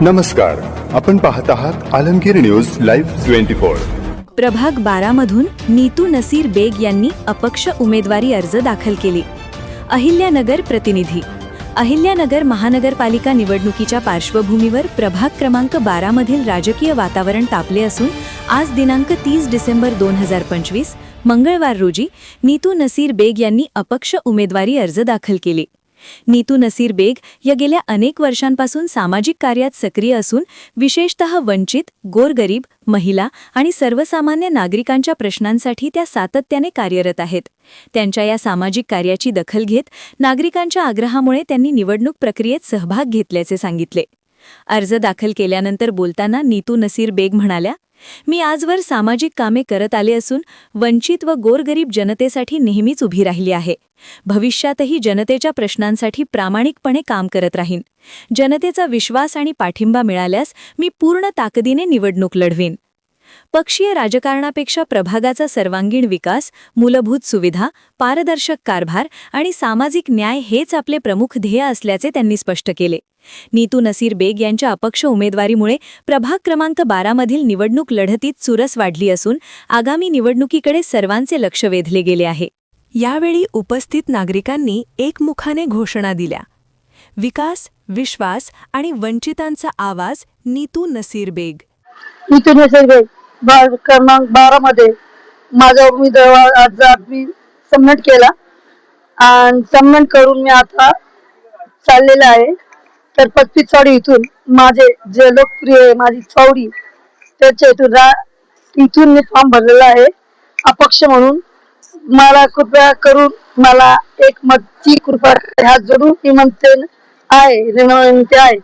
नमस्कार, आपण पाहत आहात आलमगीर न्यूज लाईव्ह 24। प्रभाग 12 मधून नीतू नसीर बेग यांनी अपक्ष उमेदवारी अर्ज दाखल केली। अहिल्यानगर प्रतिनिधी। अहिल्यानगर महानगरपालिका निवडणुकीच्या पार्श्वभूमीवर प्रभाग क्रमांक 12 मधील राजकीय वातावरण तापले असून आज दिनांक 30 डिसेंबर 2025 मंगळवार रोजी नीतू नसीर बेग यांनी अपक्ष उमेदवारी अर्ज दाखल केले। नीतू नसीर बेग या गेल्या अनेक वर्षांपासून सामाजिक कार्यात सक्रिय असून विशेषतः वंचित, गोरगरीब, महिला आणि सर्वसामान्य नागरिकांच्या प्रश्नांसाठी त्या सातत्याने कार्यरत आहेत। त्यांच्या या सामाजिक कार्याची दखल घेत नागरिकांच्या आग्रहामुळे त्यांनी निवडणूक प्रक्रियेत सहभाग घेतल्याचे सांगितले। अर्ज दाखल केल्यानंतर बोलताना नीतू नसीर बेग म्हणाल्या, मी आजवर सामाजिक कामे करत आले असून वंचित व गोरगरीब जनतेसाठी नेहमीच उभी राहिली आहे। भविष्यातही जनतेच्या प्रश्नांसाठी प्रामाणिकपणे काम करत राहीन। जनतेचा विश्वास आणि पाठिंबा मिळाल्यास मी पूर्ण ताकदीने निवडणूक लढवीन। पक्षीय राजकारणापेक्षा प्रभागाचा सर्वांगीण विकास, मूलभूत सुविधा, पारदर्शक कारभार आणि सामाजिक न्याय हेच आपले प्रमुख ध्येय असल्याचे त्यांनी स्पष्ट केले। नीतू नसीर बेग यांच्या अपक्ष उमेदवारीमुळे प्रभाग क्रमांक 12 मधील निवडणूक लढतीत चुरस वाढली असून आगामी निवडणुकीकडे सर्वांचे लक्ष वेधले गेले आहे। यावेळी उपस्थित नागरिकांनी एकमुखाने घोषणा दिल्या। विकास, विश्वास आणि वंचितांचा आवाज नीतू नसीर बेग। नीतू नसीर बेग प्रभाग क्रमांक 12 मध्ये माझा उमेदवार अर्ज मी सबमिट केला आणि सबमिट करून मी आता चाललेला आहे। तर 35 चौडी इथून माझे जे लोकप्रिय माझी चौडी त्याच्या इथून मी फॉर्म भरलेला आहे अपक्ष म्हणून। मला कृपया करून मला एक मतची कृपा हात जोडून विनंती आहे।